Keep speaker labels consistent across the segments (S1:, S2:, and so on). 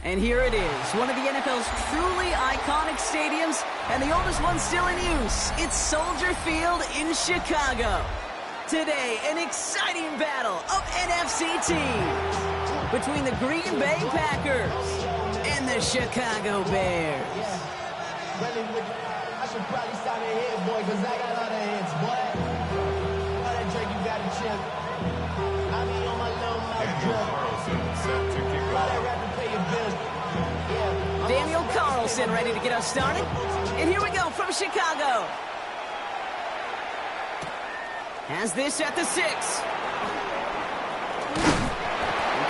S1: And here it is, one of the NFL's truly iconic stadiums, and the oldest one still in use. It's Soldier Field in Chicago. Today, an exciting battle of NFC teams between the Green Bay Packers and the Chicago Bears.
S2: I should probably sign a hit, boy, because I got all the hits, boy. All that Drake, you got a chip. I be on my little mouth drip. All that rapper pay your bills. Yeah.
S1: Daniel Carlson ready to get us started. And here we go from Chicago. Has this at the 6.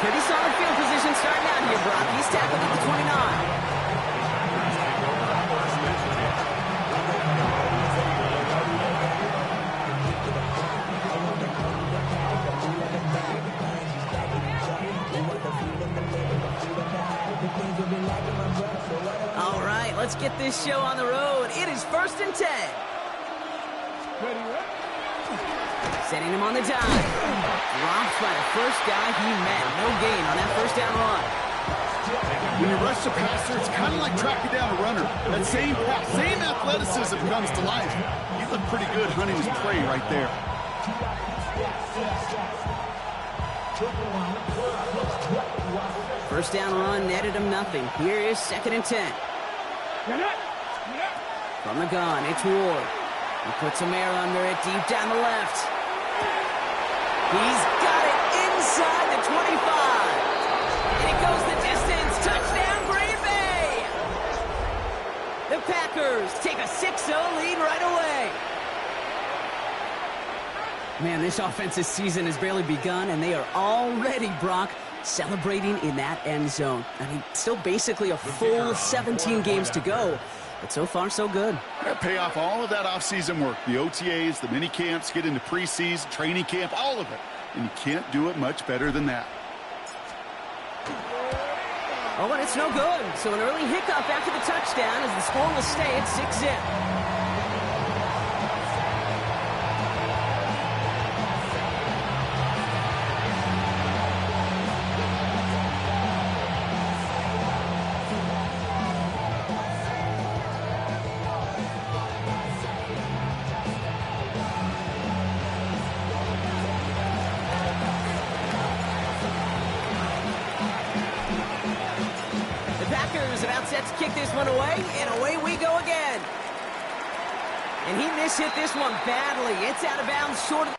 S1: Pretty solid field position starting out here, Brock. He's tackled at the 29. All right, let's get this show on the road. It is 1st and 10. Setting him on the dime. Dropped by the first guy he met. No gain on that first down run.
S3: When you rush the passer, it's kind of like tracking down a runner. That same pass, same athleticism comes to life. He looked pretty good hunting his prey right there.
S1: First down run netted him nothing. Here is 2nd and 10. From the gun, it's Ward. He puts some air under it, deep down the left. He's got it inside the 25. It goes the distance. Touchdown, Green Bay. The Packers take a 6-0 lead right away. Man, this offensive season has barely begun, and they are already, Brock, celebrating in that end zone. I mean, still basically a full 17 games to go, but so far, so good.
S3: Pay off all of that offseason work. The OTAs, the mini camps, get into preseason, training camp, all of it. And you can't do it much better than that.
S1: Oh, and it's no good. So an early hiccup after the touchdown as the score will stay at 6-zip. Set to kick this one away, and away we go again. And he mishit this one badly. It's out of bounds short of...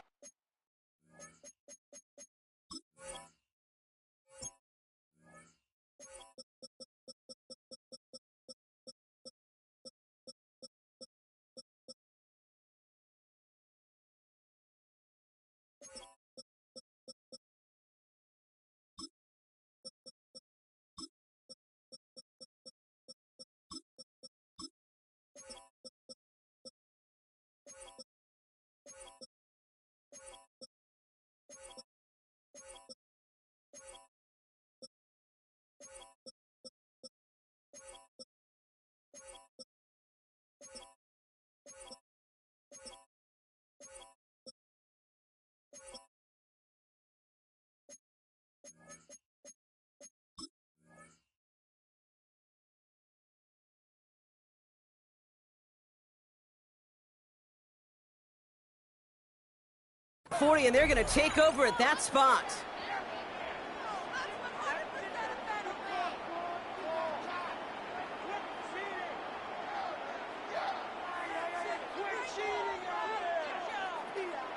S1: .40, and they're going to take over at that spot.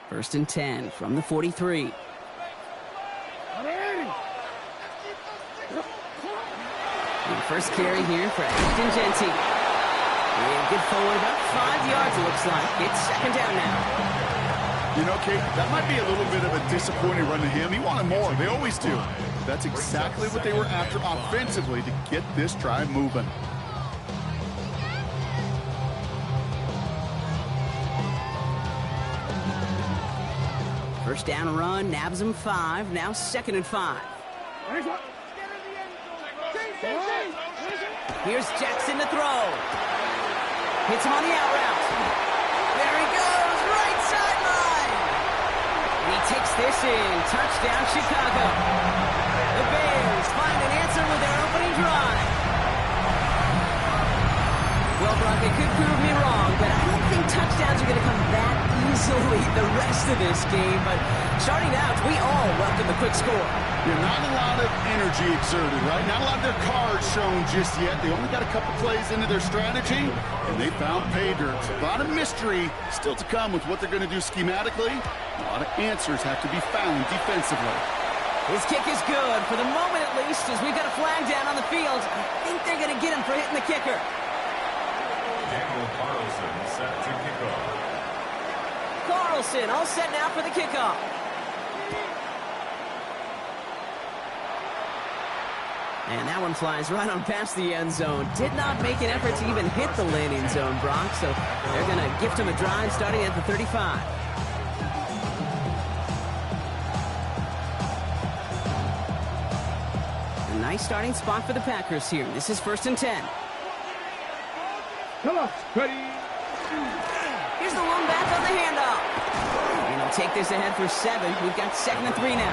S1: First and 10 from the 43. And first carry here for Ashton Genty. And good forward, about 5 yards it looks like. It's 2nd down now.
S3: You know, Kate, that might be a little bit of a disappointing run to him. He wanted more. They always do. That's exactly what they were after offensively to get this drive moving.
S1: First down run, nabs him 5. Now 2nd and 5. Here's Jackson to throw. Hits him on the out route. There he goes. takes this in. Touchdown, Chicago. The Bears find an answer with their opening drive. Well, Brock, it could prove me wrong, but I don't think touchdowns are going to come that easily the rest of this game. But starting out, we all welcome the quick score.
S3: Yeah, not a lot of energy exerted, right? Not a lot of their cards shown just yet. They only got a couple plays into their strategy, and they found pay dirt. A lot of mystery still to come with what they're going to do schematically. A lot of answers have to be found defensively.
S1: His kick is good, for the moment at least, as we've got a flag down on the field. I think they're going to get him for hitting the kicker.
S4: Daniel Carlson set to kick off.
S1: Carlson all set now for the kickoff. And that one flies right on past the end zone. Did not make an effort to even hit the landing zone, Brock, so they're going to gift him a drive starting at the 35. A nice starting spot for the Packers here. This is 1st and 10.
S5: Come on, ready.
S1: Here's the one back on the handoff. And he'll take this ahead for 7. We've got 2nd and 3 now.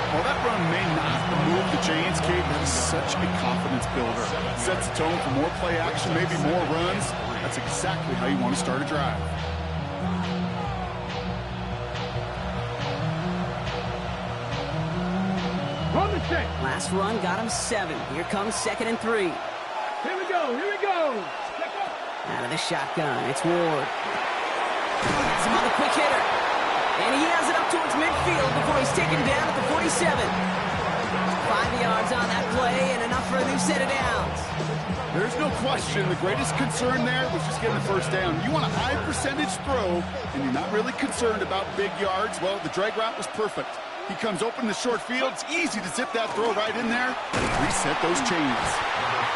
S3: Well, that run may not remove the chains, Kate. That is such a confidence builder. Sets the tone for more play action, maybe more runs. That's exactly how you want to start a drive.
S5: On the check.
S1: Last run got him 7. Here comes 2nd and 3.
S5: Here we go, here we go. Check up.
S1: Out of the shotgun, it's Ward. Has him on the quick hitter. And he has it up towards midfield before he's taken down at the 47. 5 yards on that play and enough for a new set of downs.
S3: There's no question the greatest concern there was just getting the first down. You want a high percentage throw, and you're not really concerned about big yards. Well, the drag route was perfect. He comes open in the short field. It's easy to zip that throw right in there and reset those chains.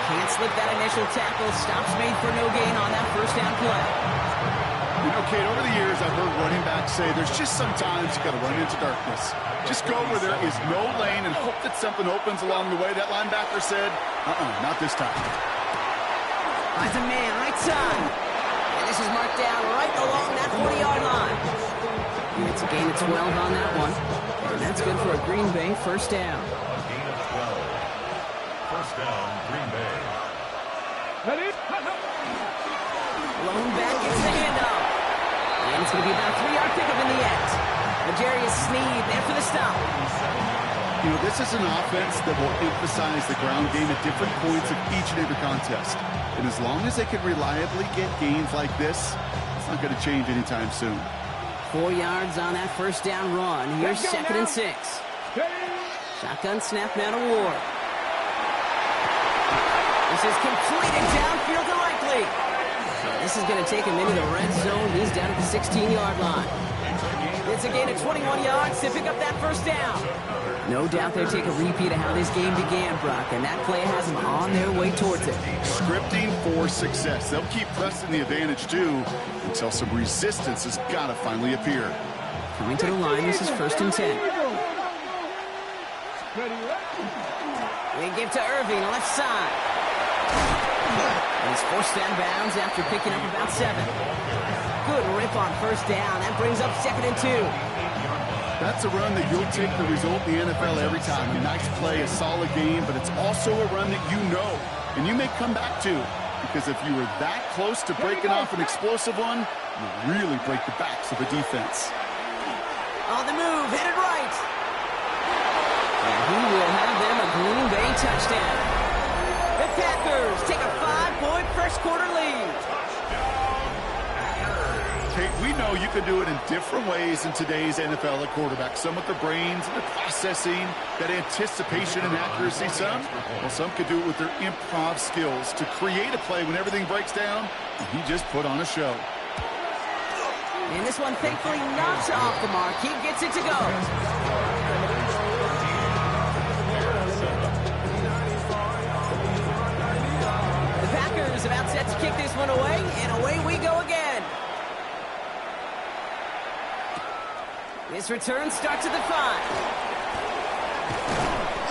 S1: Can't slip that initial tackle. Stops made for no gain on that first down play.
S3: You know, Kate, over the years, I've heard running backs say there's just sometimes you got to run into darkness. Just go where there is no lane and hope that something opens along the way. That linebacker said, not this time.
S1: Finds a man right side. And this is marked down right along that 40-yard line. And it's a gain of 12 on that one. And that's good for a Green Bay first down.
S4: Gain of 12. First down, Green Bay.
S5: Ready.
S1: Lone back gets the handoff. And it's going to be about a 3-yard pickup in the end. L'Jarius Sneed there for the stop.
S3: You know, this is an offense that will emphasize the ground game at different points of each and every contest. And as long as they can reliably get gains like this, it's not going to change anytime soon.
S1: 4 yards on that first down run. Here's 2nd and 6. Shotgun snap now to Ward. This is completed downfield to Likely. This is going to take him into the red zone. He's down at the 16-yard line. It's a gain of 21 yards to pick up that first down. No doubt they'll take a repeat of how this game began, Brock, and that play has them on their way towards it.
S3: Scripting for success. They'll keep pressing the advantage, too, until some resistance has got to finally appear.
S1: Coming to the line, this is 1st and 10. They give to Irving, left side. And he's forced down bounds after picking up about 7. Good rip on first down. That brings up 2nd and 2.
S3: That's a run that you'll take the result in the NFL every time. A nice play, a solid game, but it's also a run that you know and you may come back to, because if you were that close to breaking off an explosive one, you really break the backs of a defense.
S1: On the move, hit it right. And he will have them a Green Bay touchdown. The Packers take a 5-point first quarter lead.
S3: Kate, we know you can do it in different ways in today's NFL at quarterback. Some with their brains and their processing, that anticipation and accuracy. Some could do it with their improv skills to create a play when everything breaks down. And he just put on a show.
S1: And this one thankfully not off the mark. He gets it to go. The Packers about set to kick this one away, and away we go again. This return starts at the 5.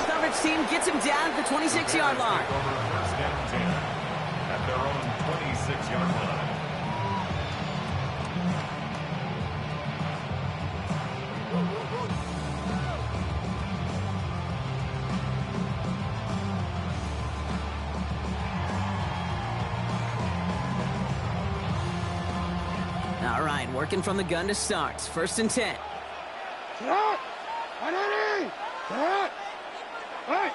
S1: Coverage team gets him down at the 26-yard line.
S4: First down 10 at their own 26-yard line.
S1: right, working from the gun to start. 1st and 10.
S5: Sit out. Ready. Sit out. Hey.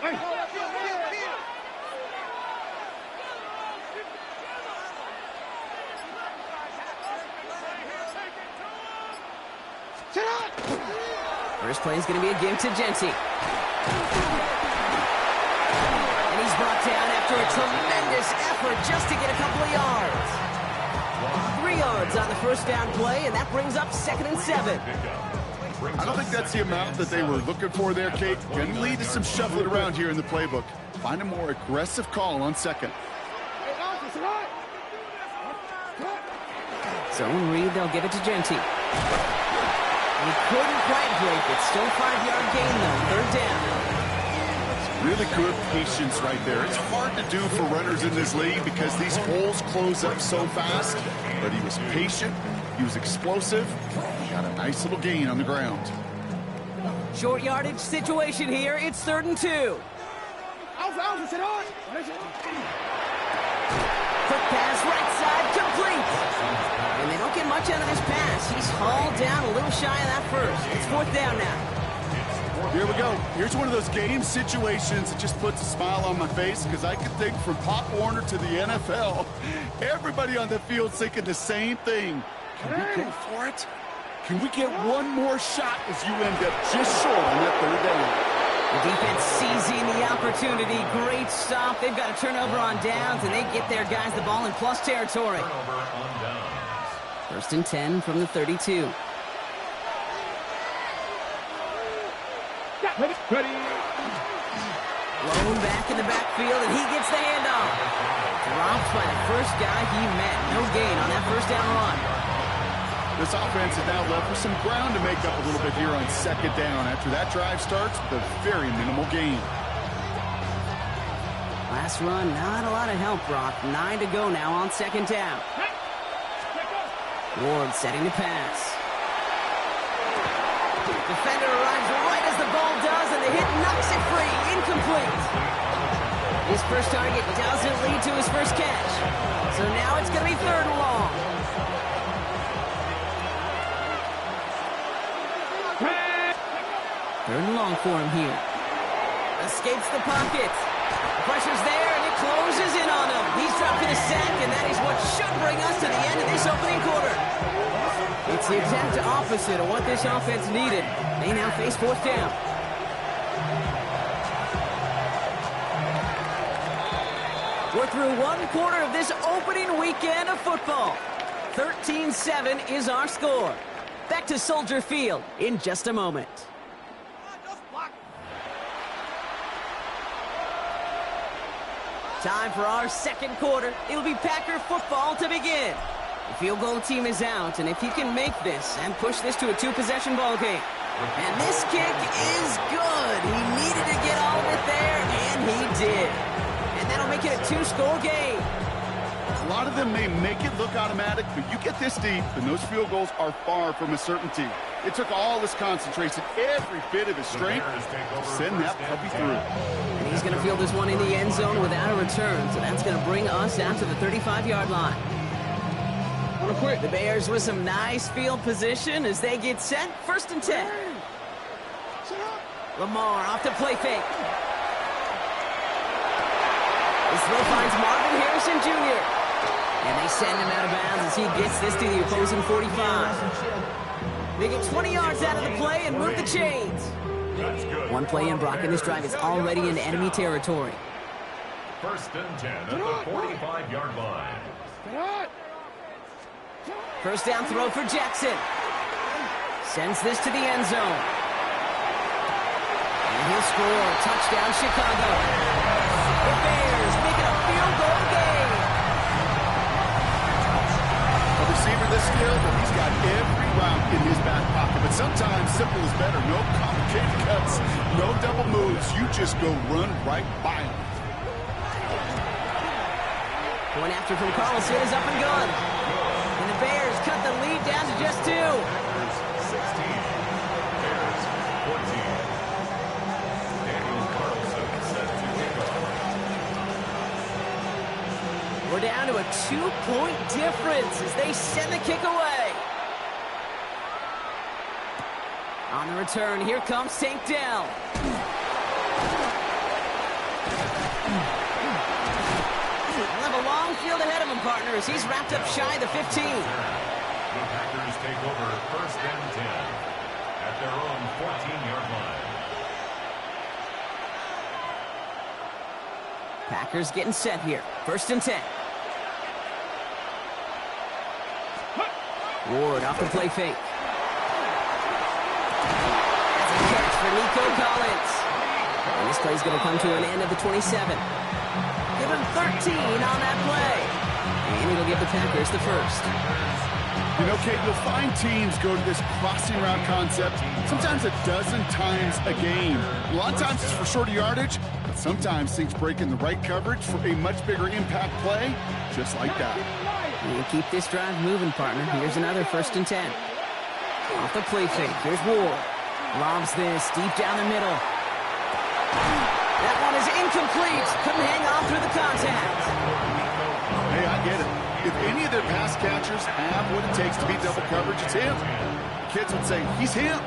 S5: Sit out.
S1: First play is going to be a give to Genty. And he's brought down after a tremendous effort just to get a couple of yards. 3 yards on the first down play, and that brings up 2nd and 7.
S3: I don't think that's the amount that they were looking for there, Kate. Going to lead to some shuffling around here in the playbook. Find a more aggressive call on 2nd.
S1: Zone read, they'll give it to Genty. He couldn't quite break it. Still 5-yard gain, though. 3rd down.
S3: Really good patience right there. It's hard to do for runners in this league because these holes close up so fast. But he was patient. He was explosive. Got a nice little gain on the ground.
S1: Short yardage situation here. It's 3rd and 2. Quick pass, right side, complete. And they don't get much out of this pass. He's hauled down a little shy of that first. It's 4th down now.
S3: Here we go. Here's one of those game situations that just puts a smile on my face because I can think from Pop Warner to the NFL, everybody on the field thinking the same thing. Can we go for it? Can we get one more shot as you end up just short on that 3rd down?
S1: The defense seizing the opportunity. Great stop. They've got a turnover on downs, and they get their guys the ball in plus territory. 1st and 10 from the 32.
S5: Ready.
S1: Blown back in the backfield, and he gets the handoff. Dropped by the first guy he met. No gain on that 1st down run.
S3: This offense is now left with some ground to make up a little bit here on 2nd down after that drive starts with a very minimal gain.
S1: Last run, not a lot of help, Brock. 9 to go now on 2nd down. Ward setting to pass. Defender arrives right as the ball does, and the hit knocks it free. Incomplete. His first target doesn't lead to his first catch. So now it's going to be 3rd and long. Third and long for him here. Escapes the pocket. Pressure's there, and it closes in on him. He's dropped to the sack, and that is what should bring us to the end of this opening quarter. It's the exact opposite of what this offense needed. They now face 4th down. We're through 1 quarter of this opening weekend of football. 13-7 is our score. Back to Soldier Field in just a moment. Time for our 2nd quarter. It'll be Packer football to begin. The field goal team is out, and if he can make this and push this to a 2-possession ball game. And this kick is good. He needed to get all of it there, and he did. And that'll make it a 2-score game.
S3: A lot of them may make it look automatic, but you get this deep, and those field goals are far from a certainty. It took all his concentration, every bit of his strength to send that puppy through.
S1: And he's going to field this one in the end zone without a return, so that's going to bring us out to the 35-yard line. The Bears with some nice field position as they get set. 1st and 10. Lamar off to play fake. This throw finds Marvin Harrison Jr. And they send him out of bounds as he gets this to the opposing 45. They get 20 yards out of the play and move the chains. One play in, Brock, and this drive is already in enemy territory.
S4: 1st and 10 at the 45-yard line.
S1: 1st down throw for Jackson. Sends this to the end zone. And he'll score. Touchdown, Chicago. The Bears make it a field goal game.
S3: A receiver this skilled, but he's got every route in his back pocket. But sometimes simple is better. No complicated cuts, no double moves. You just go run right by him.
S1: Point after from Carlson is up and gone. And the Bears cut the lead down to just 2.
S4: Bears 16. Bears 14. Daniel Carlson set to kick off.
S1: We're down to a 2-point difference as they send the kick away. On the return, here comes St. Dell. He'll have a long field ahead of him, partner, as he's wrapped up shy of the 15.
S4: The Packers take over 1st and 10 at their own 14-yard line.
S1: Packers getting set here. 1st and 10. Ward off the play fake. That's a catch for Nico Collins. And this play's going to come to an end of the 27. Give him 13 on that play. And it'll give the Packers the first.
S3: You know, Kate, you'll find teams go to this crossing route concept sometimes a dozen times a game. A lot of times it's for shorter yardage, but sometimes things break in the right coverage for a much bigger impact play, just like that.
S1: You keep this drive moving, partner. Here's another 1st and 10. Off the play fake. Here's Ward. Lobs this deep down the middle. That one is incomplete. Couldn't hang on through the contact.
S3: Hey, I get it. If any of their pass catchers have what it takes to beat double coverage, it's him. The kids would say, he's him.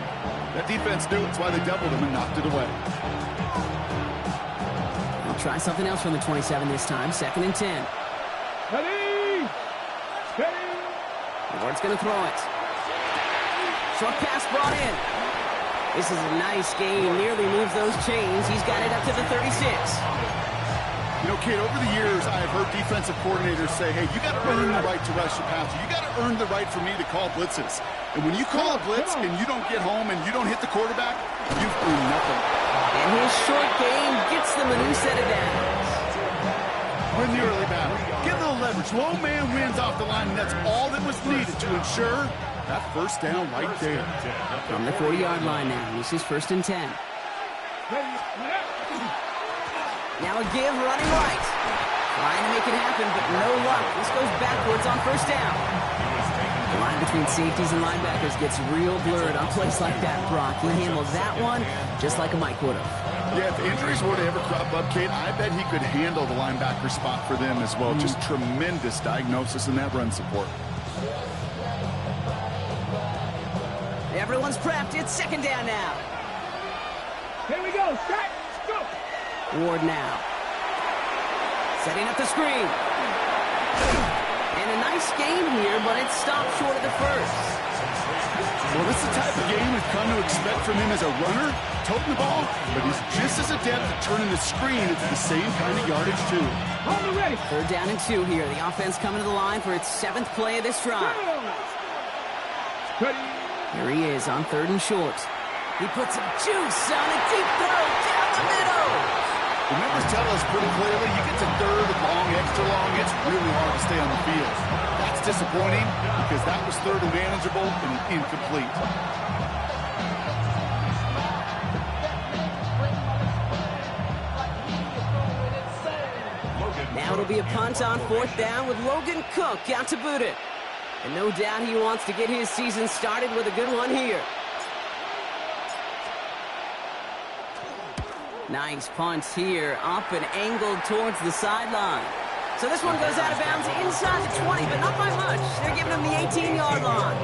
S3: That defense knew it's why they doubled him and knocked it away.
S1: I'll try something else from the 27 this time. 2nd and 10.
S5: Ready! Ready!
S1: Ward's going to throw it. Short pass brought in. This is a nice game. Nearly moves those chains. He's got it up to the 36.
S3: You know, Kate, over the years, I have heard defensive coordinators say, hey, you got to earn the right to rush the passer. You got to earn the right for me to call blitzes. And when you call a blitz and you don't get home and you don't hit the quarterback, you've earned nothing.
S1: And his short game gets them a new set of downs.
S3: Win the early battle. Get a little leverage. Low man wins off the line, and that's all that was needed to ensure that first down right there.
S1: From the 40-yard line now. This is 1st and 10. Now a give running right. Trying to make it happen, but no luck. This goes backwards on 1st down. The line between safeties and linebackers gets real blurred on plays like that, Brock. He handled that one just like a Mike would have.
S3: Yeah, if injuries were to ever crop up, Kate, I bet he could handle the linebacker spot for them as well. Just tremendous diagnosis in that run support.
S1: Everyone's prepped. It's 2nd down now.
S5: Here we go. Set. Go.
S1: Ward now. Setting up the screen. And a nice game here, but it stopped short of the first.
S3: Well, this is the type of game we've come to expect from him as a runner, toting the ball, but he's just as adept at turning the screen into the same kind of yardage, too.
S5: Hold it ready.
S1: 3rd down and 2 here. The offense coming to the line for its 7th play of this drive.
S5: Ready.
S1: Here he is on 3rd and short. He puts some juice on a deep throw down the middle.
S3: The numbers tell us pretty clearly, you get to 3rd and long, extra long, it's really hard to stay on the field. That's disappointing because that was 3rd and manageable and incomplete.
S1: Now it'll be a punt on 4th down with Logan Cook out to boot it. And no doubt he wants to get his season started with a good one here. Nice punts here, up and angled towards the sideline. So this one goes out of bounds inside the 20, but not by much. They're giving him the 18-yard line.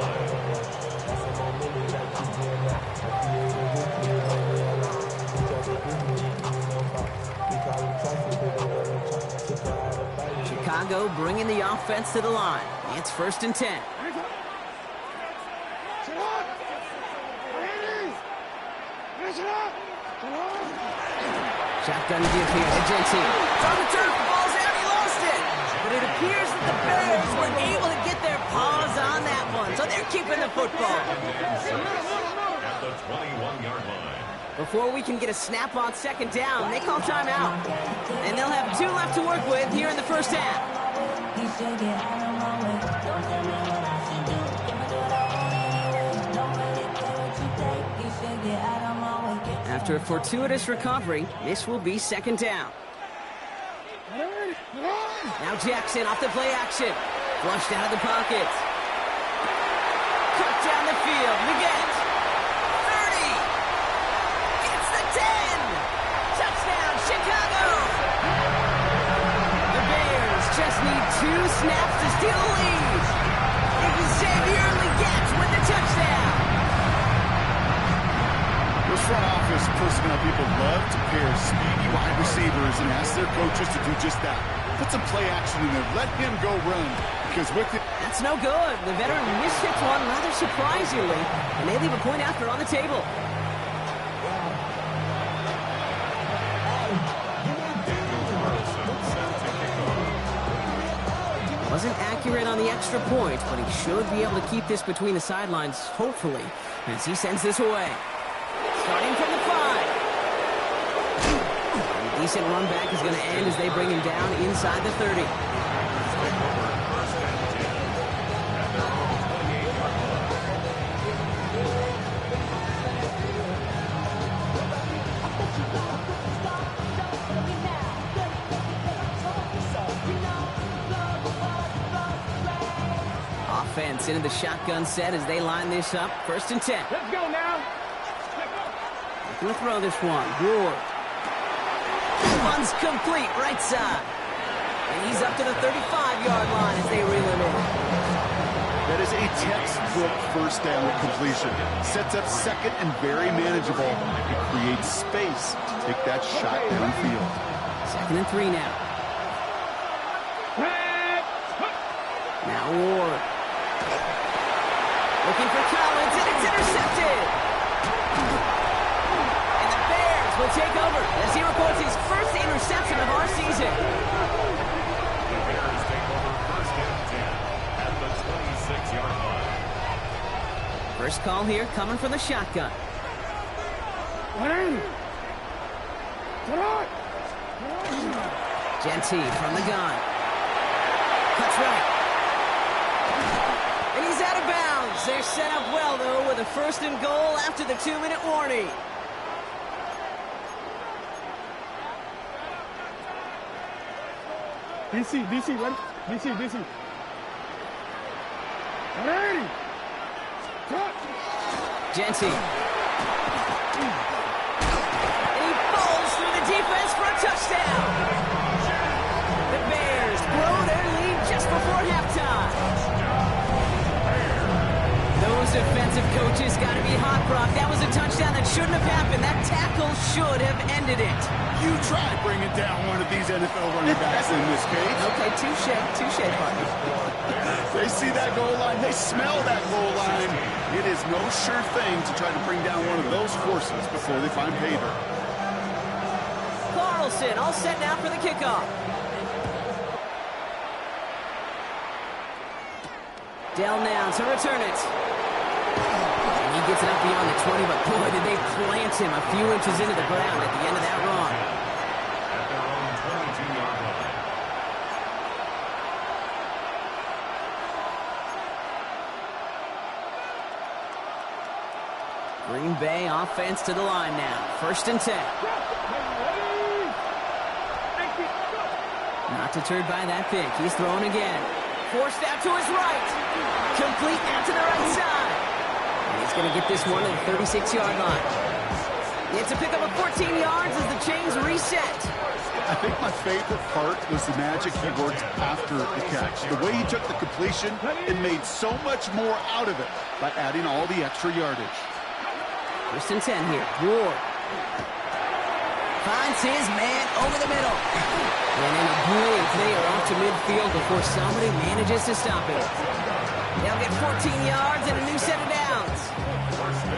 S1: Chicago bringing the offense to the line. It's 1st and 10. Shotgun give here to Jensen. From the turf, the ball's out, he lost it. But it appears that the Bears were able to get their paws on that one, so they're keeping the football.
S4: At the 21-yard line.
S1: Before we can get a snap on 2nd down, they call timeout. And they'll have 2 left to work with here in the 1st half. After a fortuitous recovery, this will be 2nd down. Now Jackson off the play action. Flushed out of the pocket. Cut down the field. Leggett. 30. It's the 10. Touchdown, Chicago. The Bears just need 2 snaps to steal the lead. Xavier Leggett with the touchdown.
S3: front office personnel people love to pair speedy wide receivers and ask their coaches to do just that. Put some play action in there. Let him go run. Because with it...
S1: That's no good. The veteran mishits one rather surprisingly, and they leave a point after on the table. Wasn't accurate on the extra point, but he should be able to keep this between the sidelines, hopefully, as he sends this away. Starting from the 5. A decent run back is going to end as they bring him down inside the 30. Offense into the shotgun set as they line this up. 1st and 10.
S5: Let's go now.
S1: Going to throw this one. Ward. One's complete, right side. And he's up to the 35-yard line as they reel him in.
S3: That is a textbook first down completion. Sets up second and very manageable. It creates space to take that shot downfield.
S1: 2nd and 3 now. Now Ward. Looking for Collins, and it's intercepted. And the Bears will take over as he records his first interception of our season.
S4: The Bears take over 1st and 10 at the 26-yard line.
S1: First call here coming from the shotgun. Genty from the gun. Cuts right. And he's out of bounds. They're set up well, though, with a 1st and goal after the 2-minute warning.
S5: DC, ready? DC. Ready.
S1: Genty. And he falls through the defense for a touchdown. The Bears blow their lead just before halftime. Those defensive coaches got to be hot, Brock. That was a touchdown that shouldn't have happened. That tackle should have ended it.
S3: You try bringing down one of these NFL running backs in this case.
S1: Okay, touche, partner.
S3: They see that goal line. They smell that goal line. It is no sure thing to try to bring down one of those horses before they find paydirt.
S1: Carlson all set now for the kickoff. Dell now to return it. And he gets it up beyond the 20, but boy, did they plant him a few inches into the ground at the end of that run.
S4: At their own 22-yard line.
S1: Green Bay offense to the line now. 1st and 10. Not deterred by that pick. He's throwing again. Forced out to his right. Complete out to the right side. And he's going to get this one to the 36-yard line. It's a pickup of 14 yards as the chains reset.
S3: I think my favorite part was the magic he worked after the catch. The way he took the completion and made so much more out of it by adding all the extra yardage.
S1: 1st and 10 here. Ward finds his man over the middle. And in a blink, they are off to midfield before somebody manages to stop it. They'll get 14 yards and a new set of downs.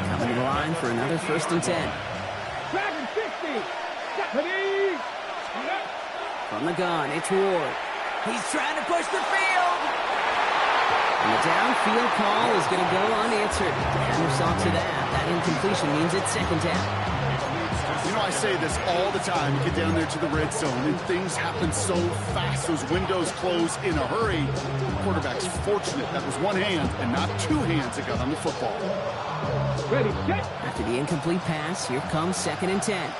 S1: Coming to the line for another 1st and 10. From the gun, it's Ward. He's trying to push the field. And the downfield call is going to go unanswered. Anders saw to that. That incompletion means it's 2nd down.
S3: You know, I say this all the time. You get down there to the red zone, and things happen so fast. Those windows close in a hurry. The quarterback's fortunate that was one hand and not two hands that got on the football.
S5: Ready, set.
S1: After the incomplete pass, here comes 2nd and 10.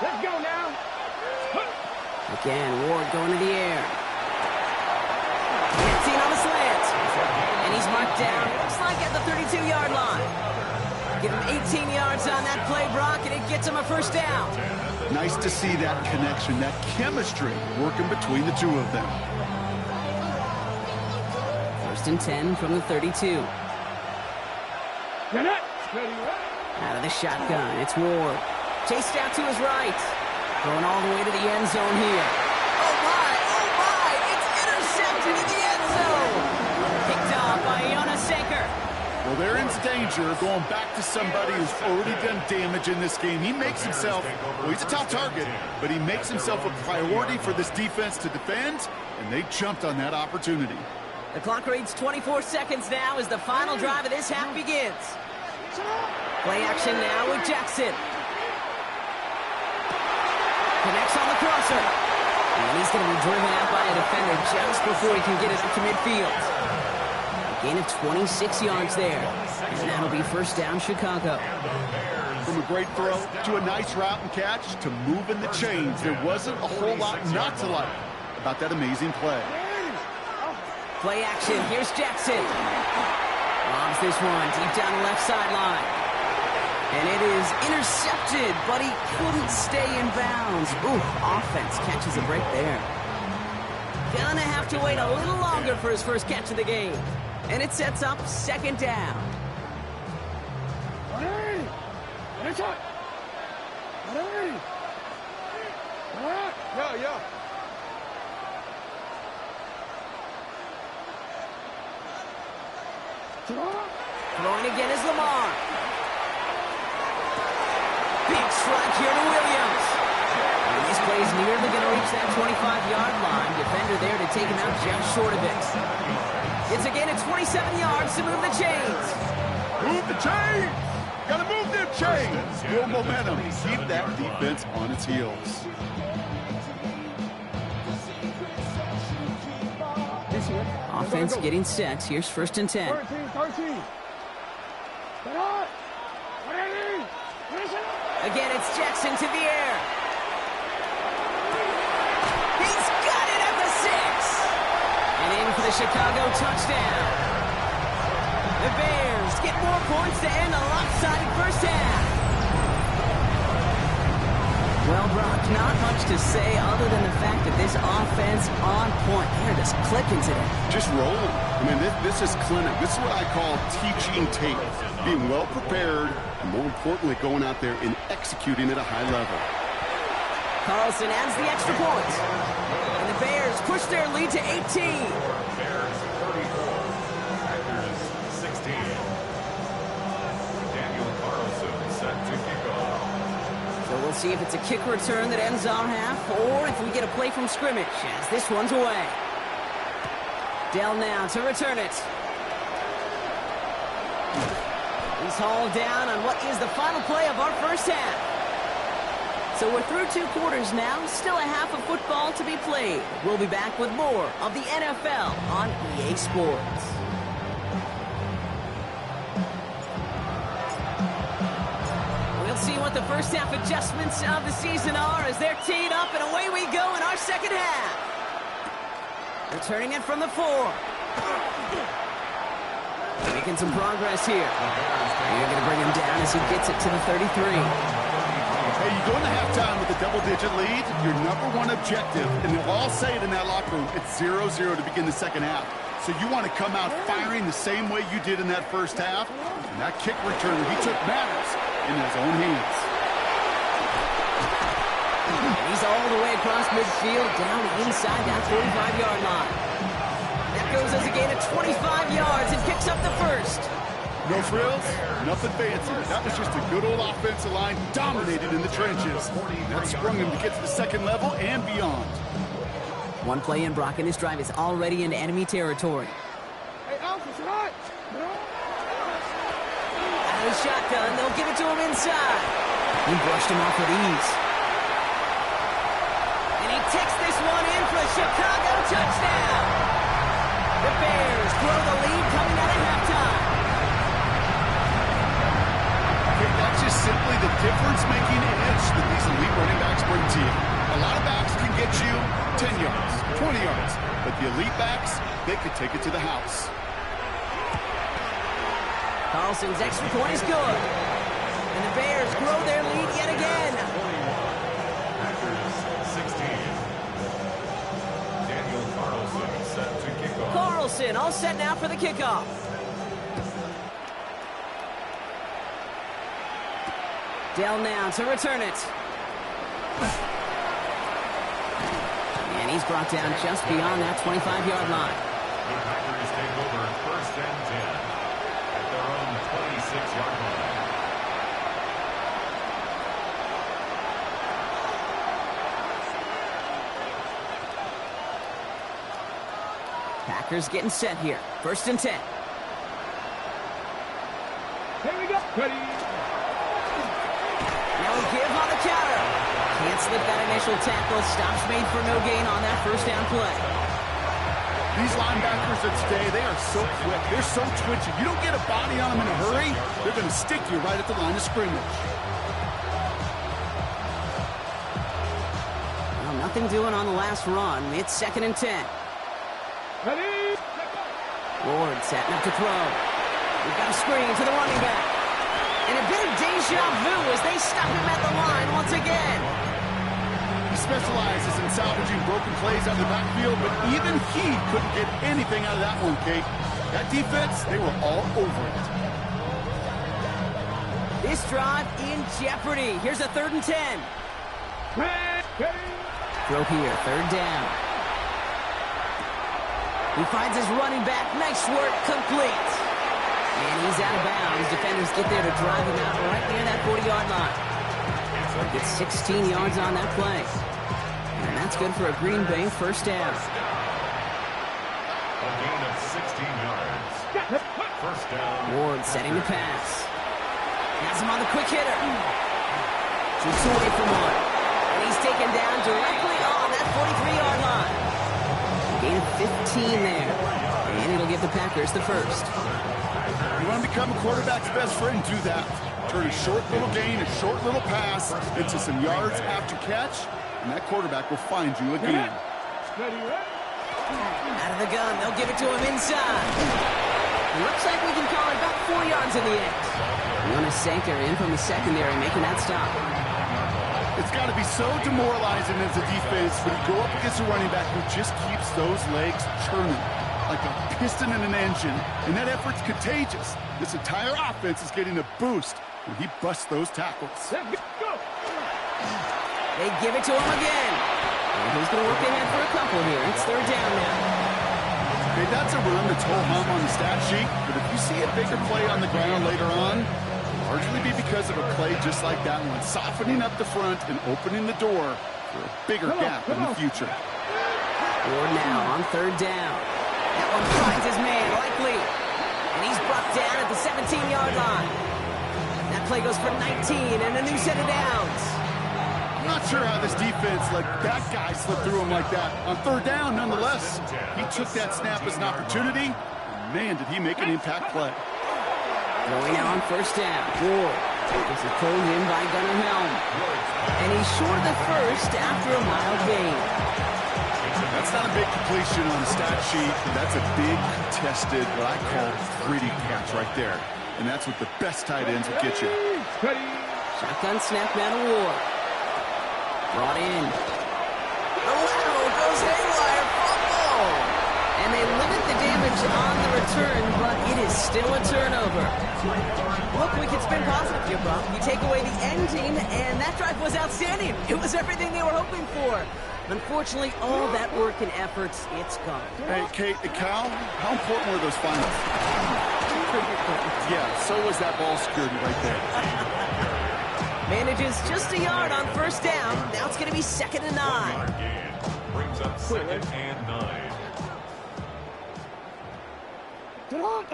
S5: Let's go now.
S1: Again, Ward going to the air. Gets in on the slant. And he's marked down, looks like at the 32-yard line. Give him 18 yards on that play, Brock, and it gets him a 1st down.
S3: Nice to see that connection, that chemistry working between the two of them.
S1: 1st and 10 from the 32.
S5: Get it. Ready,
S1: Out of the shotgun, it's Ward. Chased out to his right. Going all the way to the end zone here. Oh my, it's intercepted in the end zone. Picked off by Jonas Sanker.
S3: Well, they're in danger of going back to somebody who's already done damage in this game. He makes himself, well, he's a top target, but he makes himself a priority for this defense to defend, and they jumped on that opportunity.
S1: The clock reads 24 seconds now as the final drive of this half begins. Play action now with Jackson. Connects on the crosser. And he's going to be driven out by a defender just before he can get it up to midfield. A gain of 26 yards there. And that'll be first down, Chicago.
S3: From a great throw to a nice route and catch to moving the chains. There wasn't a whole lot not to like about that amazing play.
S1: Play action. Here's Jackson. Lobs this one deep down the left sideline. And it is intercepted, but he couldn't stay in bounds. Ooh, offense catches a break there. Gonna have to wait a little longer for his first catch of the game. And it sets up second down.
S5: Yeah.
S1: Throwing again is Lamar. Big strike here to Williams. And this play's nearly going to reach that 25-yard line. Defender there to take him out just short of it. It's again at 27 yards to move the chains.
S3: Move the chains! Gotta move them chains! Build momentum. Keep that defense on its heels.
S1: Offense getting set. Here's first and 10.
S5: 13.
S1: Again, it's Jackson to the air. He's got it at the 6. And in for the Chicago touchdown. The Bears get more points to end a lopsided first half. Well, Brock, not much to say other than the fact that this offense on point. They're just clicking today.
S3: Just rolling. I mean, this is clinic. This is what I call teaching tape. Being well prepared, and more importantly, going out there and executing at a high level.
S1: Carlson adds the extra point. And the Bears push their lead to 18.
S4: Bears 34, Packers 16. Daniel Carlson set to kick off.
S1: So we'll see if it's a kick return that ends our half, or if we get a play from scrimmage, as this one's away. Dell now to return it. He's hauled down on what is the final play of our first half. So we're through 2 quarters now, still a half of football to be played. We'll be back with more of the NFL on EA Sports. We'll see what the first half adjustments of the season are as they're teed up, and away we go in our second half. Returning it from the 4. Making some progress here. You're going to bring him down as he gets it to the 33.
S3: Hey, you go into halftime with a double-digit lead, your number one objective, and they'll all say it in that locker room, it's 0-0 to begin the second half. So you want to come out firing the same way you did in that first half, and that kick return that he took matters in his own hands.
S1: He's all the way across midfield, down inside that 45-yard line. That goes as a gain of 25 yards and picks up the first.
S3: No frills, nothing fancy. That was just a good old offensive line dominated in the trenches. That sprung him to get to the second level and beyond.
S1: One play in, Brock, and this drive is already into enemy territory.
S5: Hey, Alpha, it's hot.
S1: Out of the shotgun, they'll give it to him inside. He brushed him off with ease. And he takes this one in for a Chicago touchdown. The Bears grow the lead coming out of halftime.
S3: That's just simply the difference-making edge that these elite running backs bring to you. A lot of backs can get you 10 yards, 20 yards, but the elite backs, they could take it to the house.
S1: Carlson's extra point is good. And the Bears grow their lead yet again.
S4: Packers 16. Daniel Carlson set to kick off.
S1: Carlson all set now for the kickoff. Dell now to return it. And he's brought down just beyond that 25-yard line.
S4: The Packers take over 1st and 10 at their own 26-yard line.
S1: Packers getting set here. 1st and 10.
S5: Here we go. Ready.
S1: Now we give on the counter. Can't slip that initial tackle. Stops made for no gain on that 1st down play.
S3: These linebackers of today, they are so quick. They're so twitchy. You don't get a body on them in a hurry, they're going to stick you right at the line of scrimmage.
S1: Well, nothing doing on the last run. It's 2nd and 10.
S5: Ready.
S1: Ward setting up to throw. We've got a screen to the running back. And a bit of deja vu as they stop him at the line once again.
S3: He specializes in salvaging broken plays out of the backfield, but even he couldn't get anything out of that one, Kate. That defense, they were all over it.
S1: This drive in jeopardy. Here's a 3rd and 10. Throw here, 3rd down. He finds his running back. Nice work, complete. And he's out of bounds. Defenders get there to drive him out right near that 40-yard line. Gets 16 yards on that play. And that's good for a Green Bay 1st down.
S4: A gain of 16 yards. 1st down.
S1: Ward setting the pass. Has him on the quick hitter. Shoots away from one. And he's taken down directly on that 43-yard line. Gain of 15 there. And it'll give the Packers the 1st.
S3: You want to become a quarterback's best friend, do that. Turn a short little gain, a short little pass into some yards after catch, and that quarterback will find you again.
S1: Out of the gun, they'll give it to him inside. Looks like we can call it about 4 yards in the end. Wanasanker in from the secondary making that stop.
S3: It's got to be so demoralizing as a defense when you go up against a running back who just keeps those legs churning like a piston in an engine, and that effort's contagious. This entire offense is getting a boost when he busts those tackles.
S1: They give it to him again. And he's going to work ahead for a couple here. It's 3rd down now.
S3: Okay, that's a run that's whole hum on the stat sheet, but if you see a bigger play on the ground later on, it'll largely be because of a play just like that one, softening up the front and opening the door for a bigger gap in the future.
S1: Ward now on 3rd down. That one finds his man, likely. And he's brought down at the 17-yard line. That play goes for 19 and a new set of downs.
S3: I'm not sure how this defense let that guy slip through him like that. On 3rd down, nonetheless, he took that snap as an opportunity. And man, did he make an impact play.
S1: Going now on 1st down. Ward. This is pulled in by Gunnar Helm. And he's short of the 1st after a mild gain.
S3: That's not a big completion on the stat sheet. That's a big, contested, what I call gritty catch right there. And that's what the best tight ends will get you.
S1: Shotgun snap now to Ward. Brought in. The lateral goes haywire. Fumble. And they limit the damage on the return, but it is still a turnover. Look, we can spin positive here, Bob. You take away the end team, and that drive was outstanding. It was everything they were hoping for. Unfortunately, all that work and efforts, it's gone.
S3: Hey, Kate and Cal, how important were those finals? Yeah, so was that ball security right there.
S1: Manages just a yard on 1st down. Now it's going to be 2nd and 9.
S4: Brings up 2nd and 9.
S1: Thrown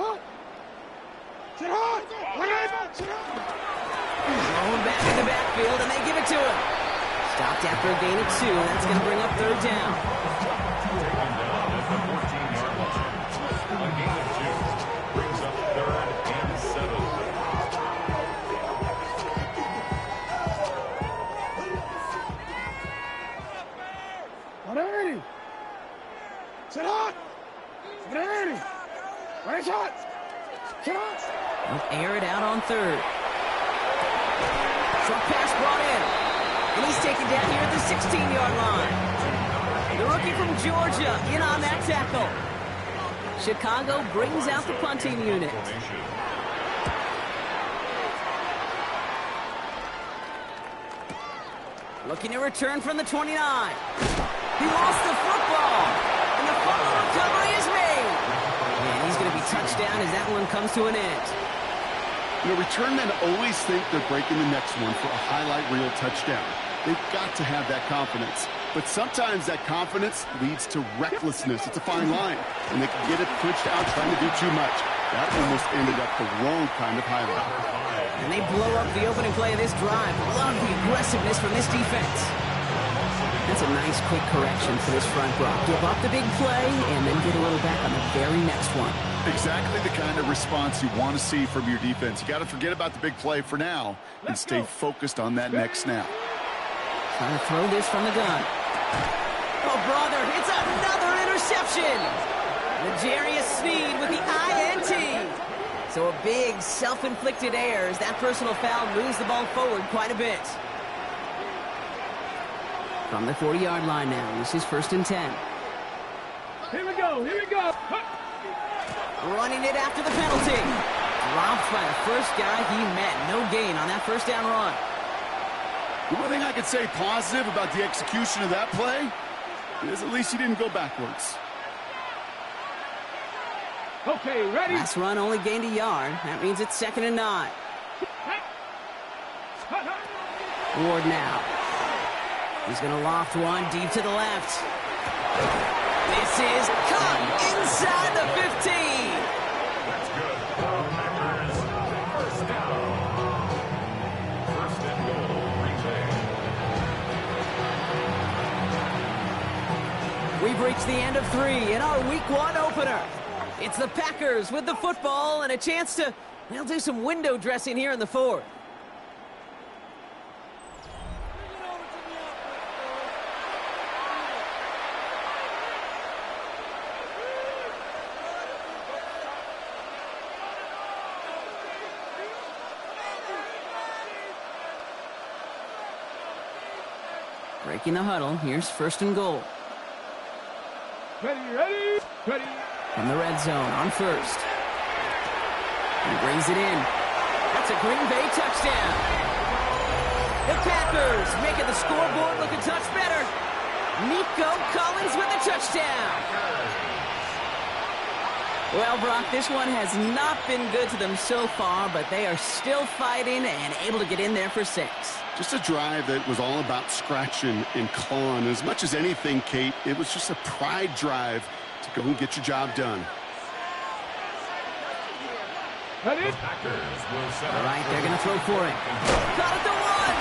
S1: back in the backfield, and they give it to him. Stopped after a gain of 2. That's going to bring up 3rd down.
S4: Taken down at the 14-yard line. A gain of 2 brings up 3rd and 7.
S1: They'll air it out on 3rd. Short pass brought in. And he's taken down here at the 16-yard line. The rookie from Georgia in on that tackle. Chicago brings out the punting unit. Looking to return from the 29. He lost the football. And the fumble recovery is made. And he's going to be touched down as that one comes to an end.
S3: You know, return men always think they're breaking the next one for a highlight reel touchdown. They've got to have that confidence. But sometimes that confidence leads to recklessness. It's a fine line. And they can get it punched out trying to do too much. That almost ended up the wrong kind of highlight.
S1: And they blow up the opening play of this drive. Love the aggressiveness from this defense. That's a nice quick correction for this front row. Give up the big play and then get a little back on the very next one.
S3: Exactly the kind of response you want to see from your defense. You got to forget about the big play for now and stay focused on that next snap.
S1: Trying to throw this from the gun. Oh, brother, it's another interception. L'Jarius Sneed with the INT. So a big self-inflicted error as that personal foul moves the ball forward quite a bit. From the 40-yard line now, this is 1st and 10.
S5: Here we go, here we go.
S1: Running it after the penalty. Dropped by the first guy he met. No gain on that first down run.
S3: One thing I could say positive about the execution of that play is at least he didn't go backwards.
S5: Okay, ready?
S1: Last run only gained a yard. That means it's 2nd and 9. Ward now. He's going to loft one deep to the left. This is caught inside the 15.
S4: That's good. Packers, first down. First and goal, Green Bay.
S1: We've reached the end of 3 in our Week 1 opener. It's the Packers with the football and a chance to, they'll do some window dressing here in the 4th. Breaking the huddle, here's 1st and goal.
S5: Ready?
S1: From the red zone on 1st. He brings it in. That's a Green Bay touchdown. The Packers making the scoreboard look a touch better. Nico Collins with a touchdown. Well, Brock, this one has not been good to them so far, but they are still fighting and able to get in there for 6.
S3: Just a drive that was all about scratching and clawing. As much as anything, Kate, it was just a pride drive to go and get your job done.
S5: Ready?
S1: All right, they're going to throw for it. Caught at the 1.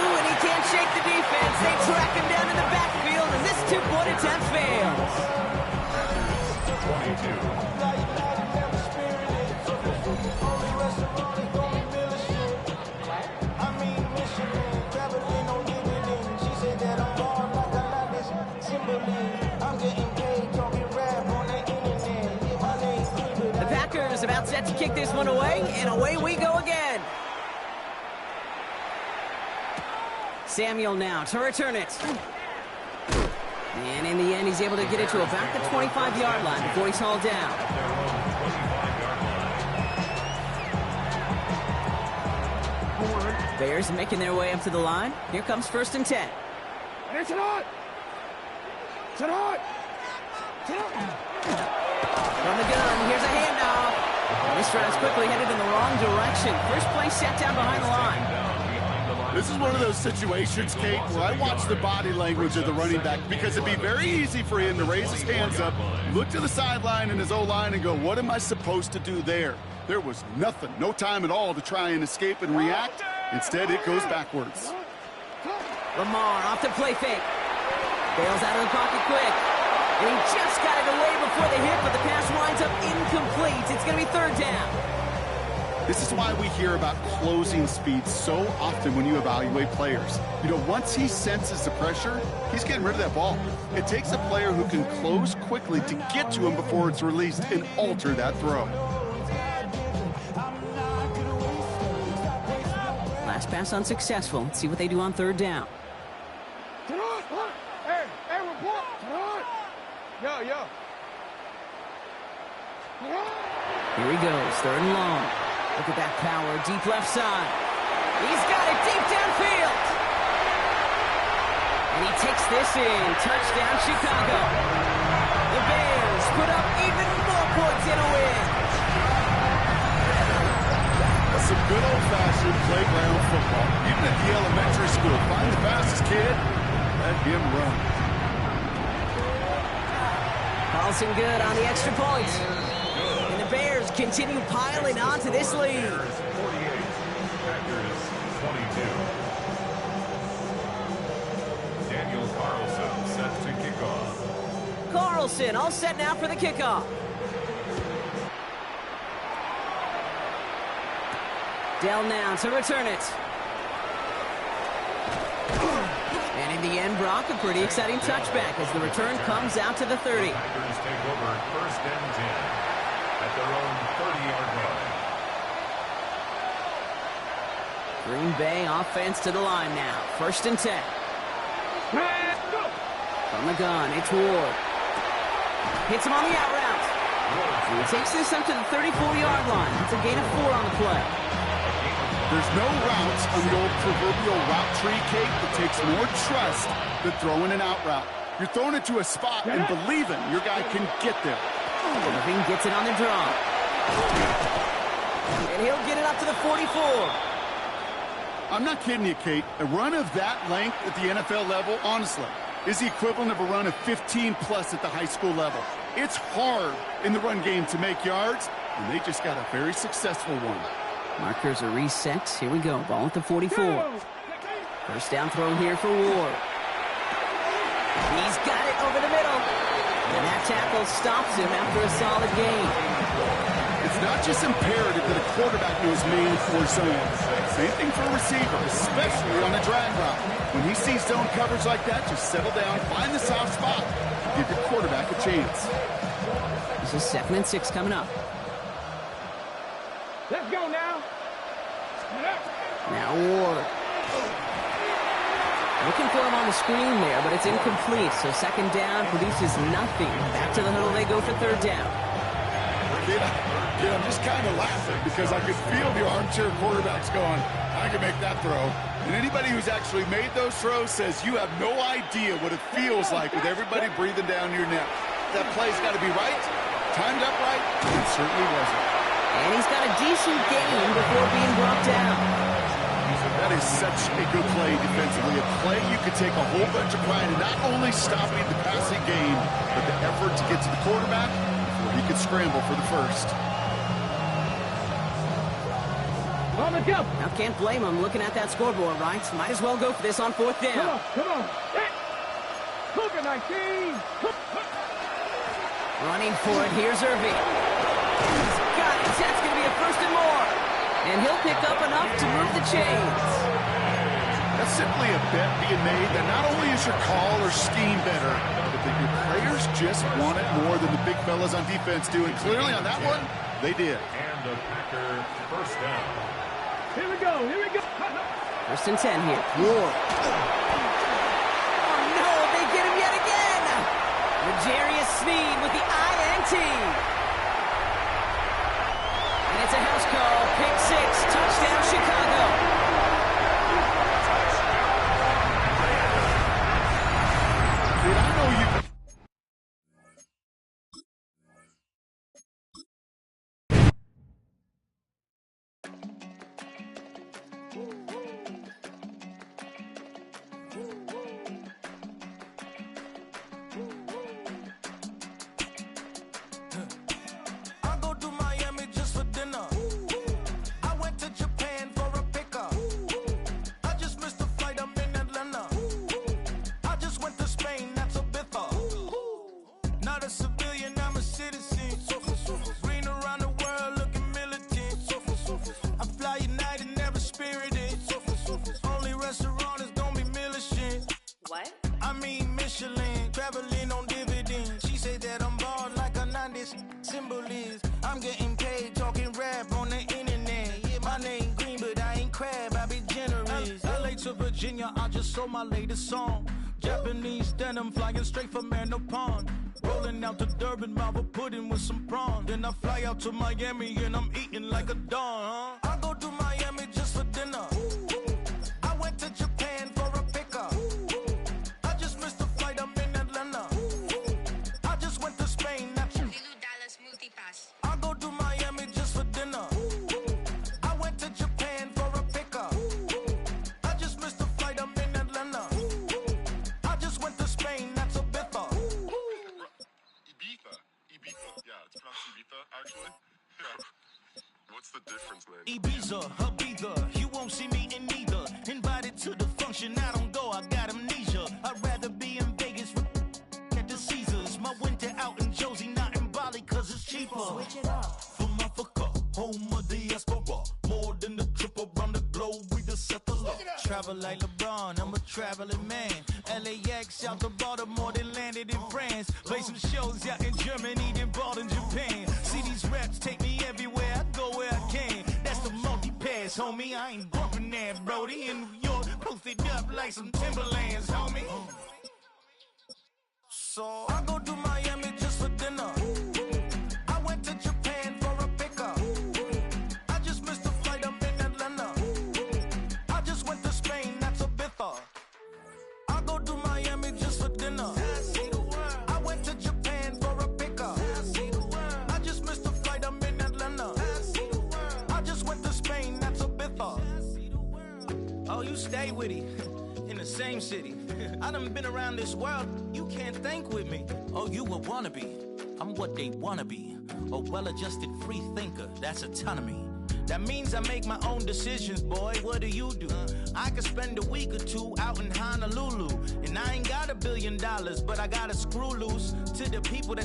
S1: Ooh, and he can't shake the defense. They track him down in the backfield, and this 2-point attempt fails.
S4: 22.
S1: The Packers about set to kick this one away, and away we go again. Samuel now to return it. And in the end, he's able to get it to about the 25-yard line before he's hauled down. Bears making their way up to the line. Here comes 1st and 10.
S5: It's not.
S1: From the gun, here's a handoff. And this drive's quickly headed in the wrong direction. First play set down behind the line.
S3: This is one of those situations, Kate, where I watch the body language of the running back because it'd be very easy for him to raise his hands up, look to the sideline in his O-line and go, what am I supposed to do there? There was nothing, no time at all to try and escape and react. Instead, it goes backwards.
S1: Lamar off the play fake. Bails out of the pocket quick. And he just got it away before the hit, but the pass winds up incomplete. It's going to be 3rd down.
S3: This is why we hear about closing speed so often when you evaluate players. You know, once he senses the pressure, he's getting rid of that ball. It takes a player who can close quickly to get to him before it's released and alter that throw.
S1: Last pass unsuccessful. Let's see what they do on 3rd down.
S5: Hey, report. Yo.
S1: Here he goes, 3rd and long. Look at that power, deep left side. He's got it deep downfield. And he takes this in. Touchdown, Chicago. The Bears put up even more points in a win.
S3: That's some good old-fashioned playground football. Even at the elementary school, find the fastest kid, let him run.
S1: Carlson good on the extra point. And the Bears continue piling on to this lead.
S4: Bears 48, Packers 22. Daniel Carlson set to kick off.
S1: Carlson all set now for the kickoff. Dell now to return it. And in the end, Brock, a pretty exciting touchback as the return comes out to the 30.
S4: Packers take over first and 10 at their own 30-yard line.
S1: Green Bay offense to the line now. First and 10. From the gun, it's Ward. Hits him on the out route. And he takes this up to the 34-yard line. It's a gain of 4 on the play.
S3: There's no routes on the old proverbial route tree, Kate, that takes more trust than throwing an out route. You're throwing it to a spot and believing your guy can get there.
S1: Irving gets it on the draw. And he'll get it up to the 44.
S3: I'm not kidding you, Kate. A run of that length at the NFL level, honestly, is the equivalent of a run of 15-plus at the high school level. It's hard in the run game to make yards, and they just got a very successful one.
S1: Markers are reset. Here we go. Ball at the 44. First down throw here for Ward. He's got it over the middle. And that tackle stops him after a solid gain.
S3: It's not just imperative that a quarterback knows man for zone. Same thing for a receiver, especially on a drag route. When he sees zone coverage like that, just settle down, find the soft spot, give your quarterback a chance.
S1: This is 2nd and 6 coming up.
S5: Let's go now.
S1: Now Ward. Looking for him on the screen there, but it's incomplete. So 2nd down produces nothing. Back to the huddle they go for 3rd down.
S3: I'm just kind of laughing because I could feel the armchair quarterbacks going, I can make that throw. And anybody who's actually made those throws says you have no idea what it feels like with everybody breathing down your neck. That play's got to be right, timed up right, and it certainly wasn't.
S1: And he's got a decent gain before being brought down.
S3: That is such a good play defensively. A play you could take a whole bunch of pride in not only stopping the passing game, but the effort to get to the quarterback before he could scramble for the first.
S5: On the jump.
S1: Now can't blame him looking at that scoreboard, right? Might as well go for this on 4th down.
S5: Come on. Cougar 19.
S1: Running for it, here's Irving. He's got it. That's going to be a 1st and more. And he'll pick up enough to move the chains.
S3: That's simply a bet being made that not only is your call or scheme better, but that your players just want it more than the big fellas on defense do. And clearly on that one, they did.
S4: And the Packer first down.
S5: Here we go.
S1: 1st and 10 here. Ward. Oh, no, they get him yet again. L'Jarius Sneed with the INT. And it's a house call. Pick 6. Touchdown, Chicago.
S3: Dude, I know you...
S2: I go to Miami just for dinner. I went to Japan for a pickup. I just missed the flight, I'm in Atlanta. I just went to Spain, that's a biffa. Not a civilian, I'm a citizen. Green around the world, looking militant. I fly United, never spirited. Only restaurant is gonna be militant.
S6: What?
S2: I mean Michelin, traveling on dividends. She say that I'm bald like a 90s symbol is. I'm getting paid talking rap on the internet. Yeah, my name green, but I ain't crab, I be generous. LA to Virginia, I just sold my latest song. Japanese denim flying straight from Manopon. Rolling out to Durban, Marvel pudding with some prawn. Then I fly out to Miami and I'm eating like a don, I go to Miami just for dinner. I went to Japan for a pickup. I
S6: It's pronounced Ibiza, actually. Yeah. What's the difference, man?
S7: Ibiza, Ibiza, you won't see me in neither. Invited to the function, I don't go, I got amnesia. I'd rather be in Vegas at the Caesars. My winter out in Josie, not in Bali, cause it's cheaper.
S8: Switch it up.
S7: From Africa, home of the diaspora. More than the trip around the globe, we just set the law. Travel like LeBron, I'm a traveling man. LAX out to Baltimore, then landed in France. Play some shows out in Germany, then bought in Japan. See these raps take me everywhere, I go where I can. That's the multi-pass, homie, I ain't bumping that, Brody. In New York, posted up like some Timberlands, homie. So I go to Miami just for dinner. I went to Japan for a pickup. I just missed the flight, I'm in Atlanta. I just went to Spain, that's Ibiza. I go to Miami just for dinner. I went to Japan for a pickup. I just missed the flight, I'm in Atlanta. I just went to Spain, that's Ibiza. Oh, you stay with it. In the same city. I done been around this world, you can't think with me. Oh, you a wannabe, I'm what they wanna be. A well-adjusted free thinker, that's autonomy. That means I make my own decisions, boy, what do you do? I could spend a week or two out in Honolulu. And I ain't got $1 billion, but I got a screw loose to the people that